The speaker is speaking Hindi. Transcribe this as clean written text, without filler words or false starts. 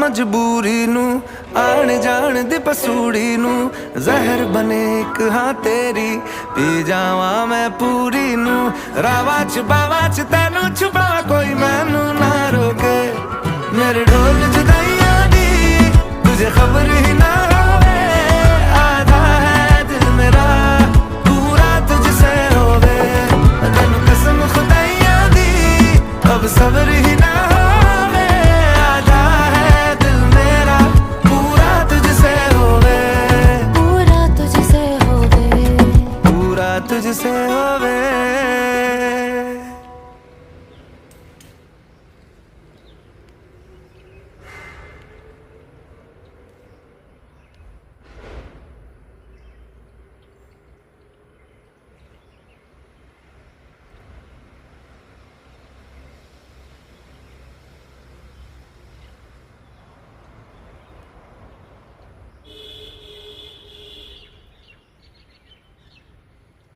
मजबूरी नू आण जान दी पसूड़ी नू जहर बने एक हाँ तेरी पी जावा मैं पूरी नू रावा च तेनू छुपावा कोई मैनू ना रोके मेरे ढोल जुदाइयां दी तुझे खबर ही ना होवे आधा है दिल मेरा पूरा तुझसे होवे तेनू कसम खुदाइयां दी अब सब्र ही